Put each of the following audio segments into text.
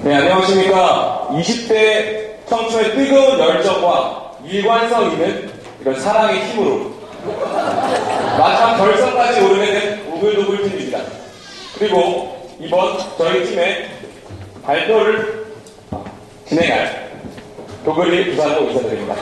네, 안녕하십니까. 20대 청춘의 뜨거운 열정과 일관성 있는 이런 사랑의 힘으로 마지막 결선까지 오르는 오글도글 팀입니다. 그리고 이번 저희 팀의 발표를 진행할 도글리 부산고 인사드립니다.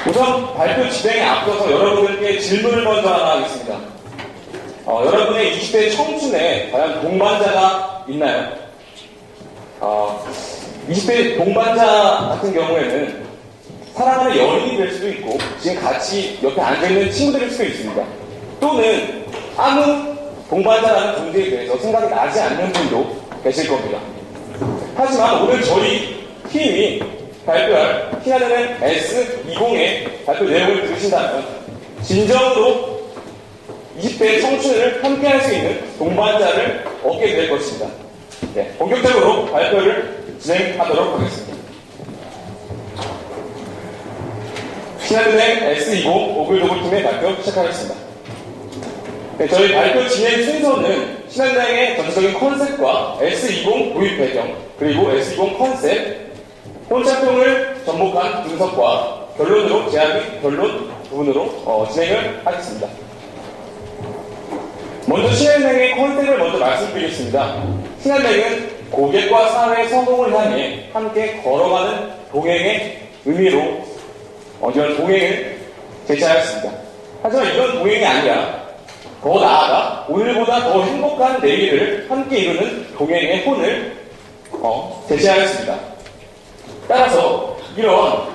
우선 발표 진행에 앞서서 여러분들께 질문을 먼저 하나 하겠습니다. 여러분의 20대 청춘에 과연 동반자가 있나요? 20대 동반자 같은 경우에는 사랑하는 연인이 될 수도 있고 지금 같이 옆에 앉아있는 친구들일 수도 있습니다. 또는 아무 동반자라는 존재에 대해서 생각이 나지 않는 분도 계실 겁니다. 하지만 오늘 저희 팀이 발표할 신한은행 S20의 발표 내용을 들으신다면 진정으로 20대 청춘을 함께할 수 있는 동반자를 얻게 될 것입니다. 네, 본격적으로 발표를 진행하도록 하겠습니다. 신한은행 S20 오글도글팀의 발표 시작하겠습니다. 네, 저희 발표 진행 순서는 신한은행의 전체적인 컨셉과 S20 도입 배경, 그리고 S20 컨셉, 혼착동을 접목한 분석과 결론 부분으로 진행을 하겠습니다. 먼저 신한은행의 컨셉을 먼저 말씀드리겠습니다. 신한은행은 고객과 사회의 성공을 향해 함께 걸어가는 동행의 의미로 이런 동행을 제시하였습니다. 하지만 이런 동행이 아니라 더 나아가 오늘보다 더 행복한 내일을 함께 이루는 동행의 혼을 제시하였습니다. 따라서 이런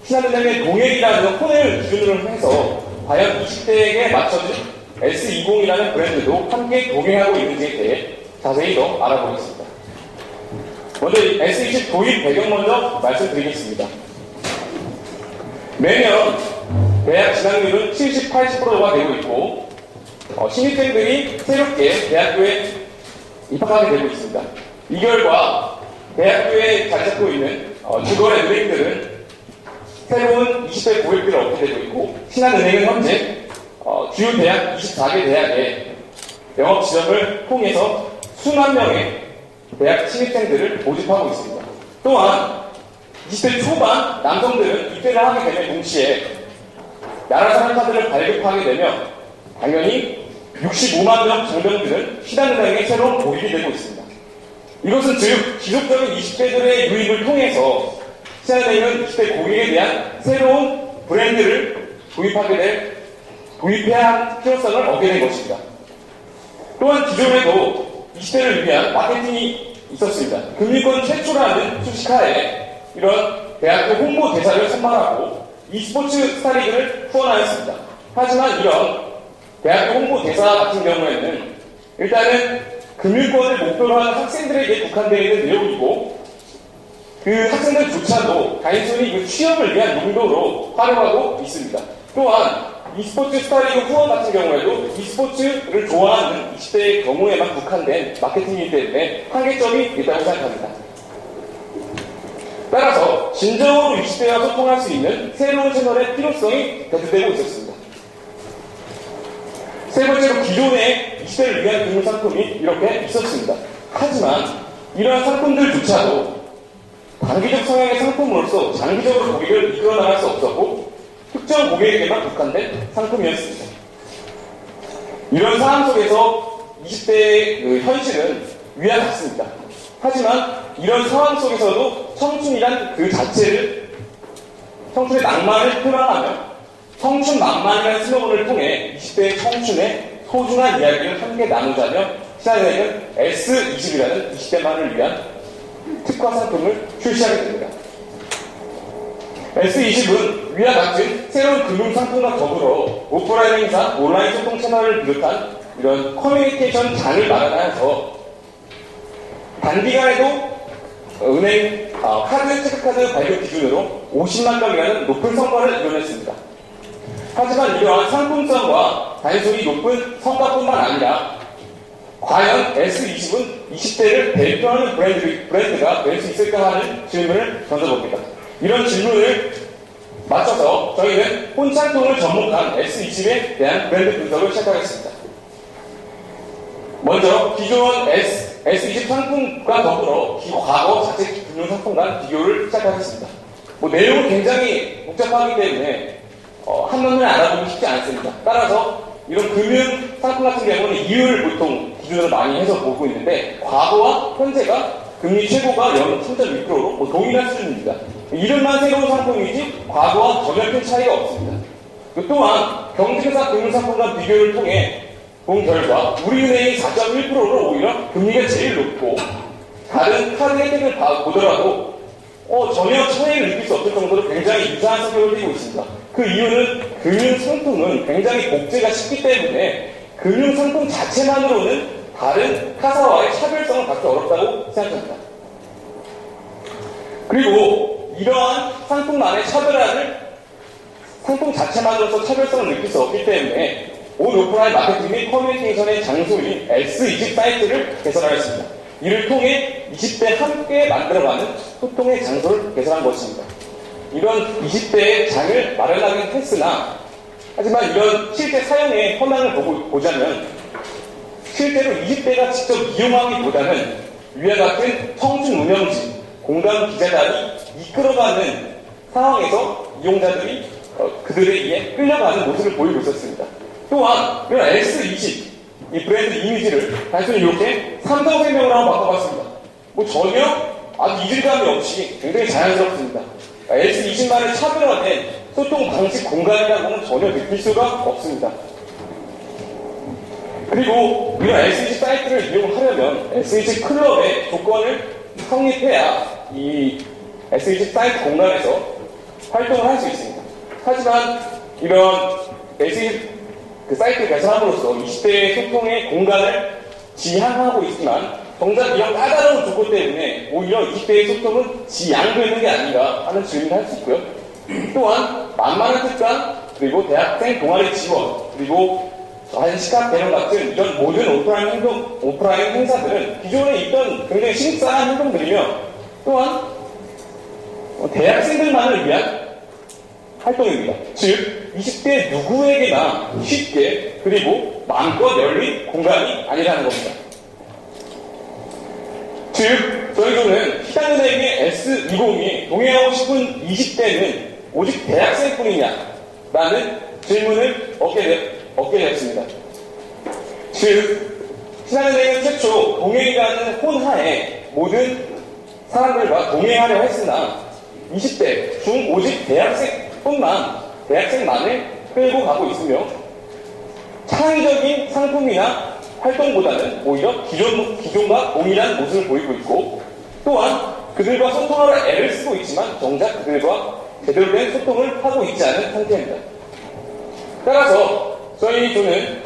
신한은행의 동행이라는 혼을 기준으로 해서 과연 20대에게 맞춰진 S20이라는 브랜드도 함께 동행하고 있는지에 대해 자세히 더 알아보겠습니다. 먼저 S20 도입 배경 먼저 말씀드리겠습니다. 매년 대학 진학률은 70, 80%가 되고 있고 신입생들이 새롭게 대학교에 입학하게 되고 있습니다. 이 결과 대학교에 자리 잡고 있는 주거래 은행들은 새로운 20대 고객들을 얻게 되고 있고 신한은행은 현재 주요 대학 24개 대학의 영업 지점을 통해서 수만 명의 대학 신입생들을 모집하고 있습니다. 또한 20대 초반 남성들은 입대를 하게 되면 동시에 나라산업카드를 발급하게 되면 당연히 65만 명 장병들은 신한은행의 새로운 고객이 되고 있습니다. 이것은 즉 지속적인 20대들의 유입을 통해서 신한은행은 20대 고객에 대한 새로운 브랜드를 도입해야 할 필요성을 얻게 된 것입니다. 또한 기존에도 20대를 위한 마케팅이 있었습니다. 금융권 최초라는 수식하에 이런 대학교 홍보 대사를 선발하고 e스포츠 스타리그를 후원하였습니다. 하지만 이런 대학교 홍보 대사 같은 경우에는 일단은 금융권을 목표로 하는 학생들에게 국한되어 있는 내용이고 그 학생들조차도 단순히 그 취업을 위한 용도로 활용하고 있습니다. 또한 e스포츠 스타리그 후원 같은 경우에도 e스포츠를 좋아하는 20대의 경우에만 국한된 마케팅이기 때문에 한계점이 있다고 생각합니다. 따라서 진정으로 20대와 소통할 수 있는 새로운 채널의 필요성이 대두되고 있었습니다. 세 번째로 기존의 20대를 위한 금융 상품이 이렇게 있었습니다. 하지만 이러한 상품들조차도 단기적 성향의 상품으로서 장기적으로 고객을 이끌어나갈 수 없었고 특정 고객에게만 국한된 상품이었습니다. 이런 상황 속에서 20대의 그 현실은 위와 같습니다. 하지만 이런 상황 속에서도 청춘이란 그 자체를 청춘의 낭만을 표현하며 청춘낭만이라는 슬로건을 통해 20대의 청춘의 소중한 이야기를 함께 나누자며 신한은행은 S20이라는 20대만을 위한 특화 상품을 출시하게 됩니다. S20은 위와 같은 새로운 금융 상품과 더불어 오프라인 행사, 온라인 소통 채널을 비롯한 이런 커뮤니케이션 장을 마련하여서 단기간에도 은행 체크카드 발급 기준으로 50만 명이라는 높은 성과를 이뤄냈습니다. 하지만 이러한 상품성과 단순히 높은 성과뿐만 아니라 과연 S20은 20대를 대표하는 브랜드가 될 수 있을까 하는 질문을 던져봅니다. 이런 질문을 맞춰서 저희는 혼창통을 접목한 S20에 대한 브랜드 분석을 시작하겠습니다. 먼저 기존 S20 상품과 더불어 과거 자체 금융 상품과 비교를 시작하겠습니다. 내용은 굉장히 복잡하기 때문에 한눈에 알아보기 쉽지 않습니다. 따라서 이런 금융 상품 같은 경우는 이율을 보통 기준으로 많이 해서 보고 있는데 과거와 현재가 금리 최고가 0.2%로 동일한 수준입니다. 이름만 새로운 상품이지 과거와 전혀 큰 차이가 없습니다. 또한 경쟁사 금융상품과 비교를 통해 본 결과 우리은행이 4.1%로 오히려 금리가 제일 높고 다른 카드 혜택을 보더라도 전혀 차이를 느낄 수 없을 정도로 굉장히 유사한 성격을 띠고 있습니다. 그 이유는 금융상품은 굉장히 복제가 쉽기 때문에 금융상품 자체만으로는 다른 타사와의 차별성을 갖기 어렵다고 생각합니다. 그리고 이러한 상품만의 상품 자체만으로서 차별성을 느낄 수 없기 때문에 온 오프라인 마케팅 및 커뮤니케이션의 장소인 S20 사이트를 개설하였습니다. 이를 통해 20대 함께 만들어가는 소통의 장소를 개설한 것입니다. 이런 20대의 장을 마련하긴 했으나 하지만 이런 실제 사용의 현황을 보자면 실제로 20대가 직접 이용하기보다는 위와 같은 청춘 운영진, 공감 기자단이 이끌어가는 상황에서 이용자들이 그들에 의해 끌려가는 모습을 보이고 있었습니다. 또한 이런 S20, 이 브랜드 이미지를 단순히 이렇게 삼성생명으로 한번 바꿔봤습니다. 전혀 아주 이질감이 없이 굉장히 자연스럽습니다. S20만의 차별화된 소통 방식 공간이라고는 전혀 느낄 수가 없습니다. 그리고 이런 S20 사이트를 이용하려면 S20 클럽의 조건을 성립해야 이 S20 사이트 공간에서 활동을 할 수 있습니다. 하지만 이런 S20 사이트를 개설함으로써 20대의 소통의 공간을 지향하고 있지만 정작 이런 까다로운 조건 때문에 오히려 20대의 소통은 지양되는 게 아닌가 하는 질문을 할 수 있고요. 또한 만만한 특강, 그리고 대학생 동아리 지원, 그리고 한시간 배령 같은 이런 모든 오프라인 행사들은 기존에 있던 굉장히 신입사한 행동들이며 또한 대학생들만을 위한 활동입니다. 즉 20대 누구에게나 쉽게 그리고 마음껏 열린 공간이 아니라는 겁니다. 즉 저희들은 시장은행의 S20이 동행하고 싶은 20대는 오직 대학생뿐이냐 라는 질문을 얻게 되었습니다. 즉 시장은행은 최초 동행이라는 혼하에 모든 사람들과 동행하려 했으나 20대 중 오직 대학생만을 끌고 가고 있으며 창의적인 상품이나 활동보다는 오히려 기존과 동일한 모습을 보이고 있고 또한 그들과 소통하려 애를 쓰고 있지만 정작 그들과 제대로 된 소통을 하고 있지 않은 상태입니다. 따라서 저는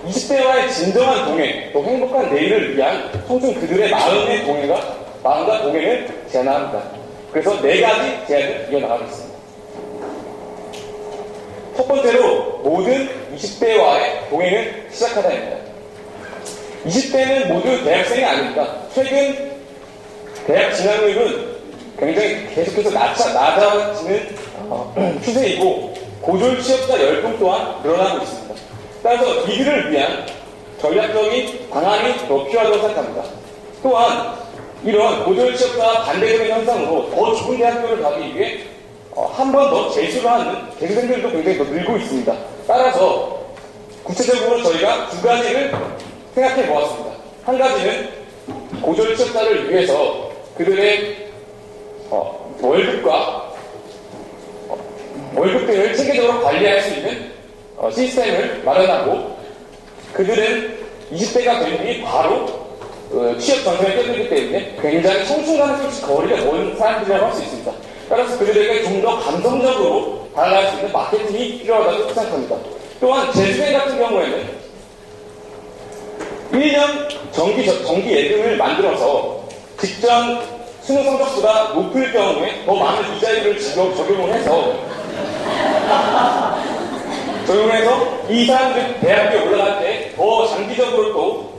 20대와의 진정한 동행, 또 행복한 내일을 위한 청춘 그들의 마음과 동행을 제안합니다. 그래서 4가지 제안을 이어나가겠습니다. 첫 번째로 모든 20대와의 동행을 시작하다입니다. 20대는 모두 대학생이 아닙니다. 최근 대학 진학률은 굉장히 계속해서 낮아지는 추세이고 고졸 취업자 열풍 또한 늘어나고 있습니다. 따라서 이들을 위한 전략적인 방안이 더 필요하다고 생각합니다. 또한 이런 고졸 취업자와 반대적인 현상으로 더 좋은 대학교를 가기 위해 한 번 더 재수를 하는 재수생들도 굉장히 더 늘고 있습니다. 따라서 구체적으로 저희가 2가지를 생각해 보았습니다. 한 가지는 고졸 취업자를 위해서 그들의 월급 등을 체계적으로 관리할 수 있는 시스템을 마련하고 그들은 20대가 된 뒤 바로 취업 전선에 뛰어들기 때문에 굉장히 청춘과는 솔직히 거리가 먼 사람들이라고 할 수 있습니다. 따라서 그들에게 좀 더 감성적으로 다가갈 수 있는 마케팅이 필요하다고 생각합니다. 또한 재수생 같은 경우에는 1년 정기 예금을 만들어서 직전 수능 성적보다 높을 경우에 더 많은 이자율을 적용을 해서 이 사람들이 대학교에 올라갈 때 더 장기적으로 또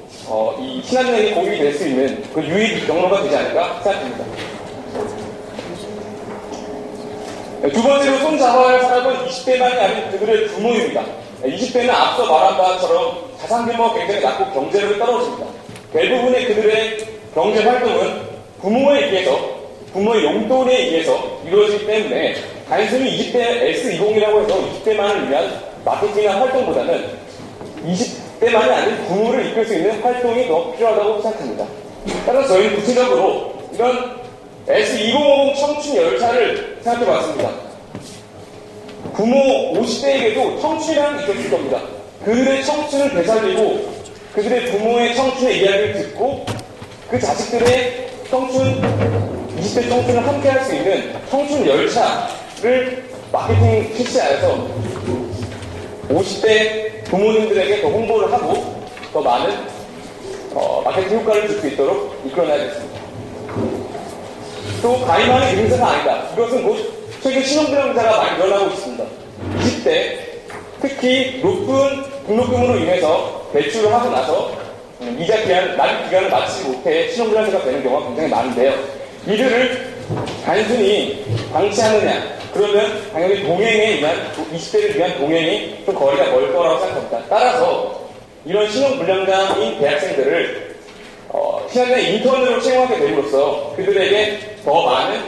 이 신한은행이 공유이 될 수 있는 그 유익 경로가 되지 않을까 생각합니다. 두 번째로 손잡아야 할 사람은 20대만이 아닌 그들의 부모입니다. 20대는 앞서 말한 바처럼 자산 규모가 굉장히 낮고 경제력이 떨어집니다. 대부분의 그들의 경제 활동은 부모에 의해서, 부모의 용돈에 의해서 이루어지기 때문에 단순히 20대 S20이라고 해서 20대만을 위한 마케팅이나 활동보다는 20대만이 아닌 부모를 이끌 수 있는 활동이 더 필요하다고 생각합니다. 따라서 저희는 구체적으로 이런 S2050 청춘 열차를 생각해 봤습니다. 부모 50대에게도 청춘이라는 게 있었을 겁니다. 그들의 청춘을 되살리고 그들의 부모의 청춘의 이야기를 듣고 그 자식들의 청춘, 20대 청춘을 함께 할 수 있는 청춘 열차를 마케팅 실시하여서 50대 부모님들에게 더 홍보를 하고 더 많은 마케팅 효과를 줄 수 있도록 이끌어내야겠습니다. 또 가입하는 인사가 아니다. 이것은 곧 최근 신용불량자가 많이 늘어나고 있습니다. 20대 특히 높은 등록금으로 인해서 대출을 하고 나서 이자 기간, 납입 기간을 마치지 못해 신용불량자가 되는 경우가 굉장히 많은데요. 이들을 단순히 방치하느냐, 그러면 당연히 동행에 의한, 20대를 위한 동행이 좀 거리가 멀 거라고 생각합니다. 따라서 이런 신용불량자인 대학생들을 신한대 인턴으로 채용하게 됨으로써 그들에게 더 많은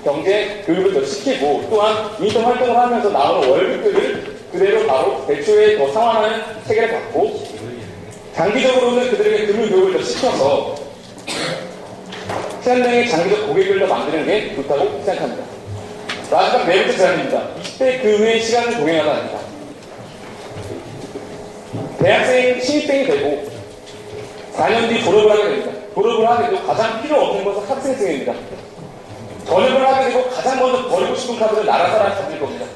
경제 교육을 더 시키고 또한 인턴 활동을 하면서 나오는 월급들을 그대로 바로 대출에 더 상환하는 체계를 갖고 장기적으로는 그들에게 금융 교육을 더 시켜서 신한대의 장기적 고객을 더 만드는 게 좋다고 생각합니다. 마지막 네 번째 제안입니다. 20대 그 후의 시간을 동행하다입니다. 대학생, 신입생이 되고 4년 뒤 졸업을 하게 됩니다. 졸업을 하게 되고 가장 필요 없는 것은 학생증입니다. 전역을 하게 되고 가장 먼저 버리고 싶은 카드는 나라사랑 카드일 겁니다.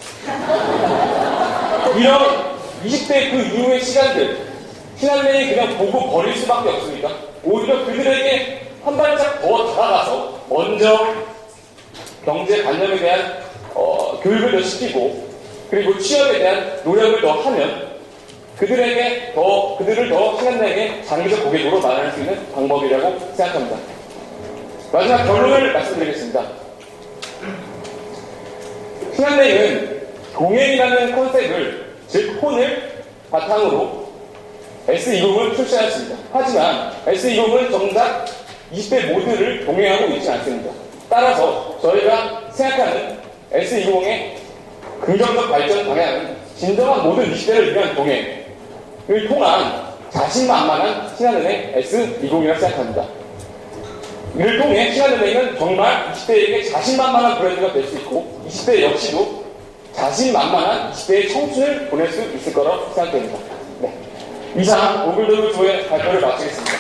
이런 20대 그 이후의 시간들, 신한대에 그냥 보고 버릴 수밖에 없습니까? 오히려 그들에게 한 발짝 더 다가가서 먼저 경제관념에 대한 교육을 더 시키고 그리고 취업에 대한 노력을 더 하면 그들을 더 신한대에게 장기적 고객으로 만날 수 있는 방법이라고 생각합니다. 마지막 결론을 말씀드리겠습니다. 신한대는 동행이라는 컨셉을, 즉 혼을 바탕으로 S20을 출시하였습니다. 하지만 S20은 정작 20대 모두를 동행하고 있지 않습니다. 따라서 저희가 생각하는 S20의 긍정적 발전 방향은 진정한 모든 20대를 위한 동행을 통한 자신만만한 신한은행 S20이라고 생각합니다. 이를 통해 신한은행은 정말 20대에게 자신만만한 브랜드가 될 수 있고 20대 역시도 자신만만한 20대의 청춘을 보낼 수 있을 거라고 생각됩니다. 네. 이상 오글도글 조의 발표를 마치겠습니다.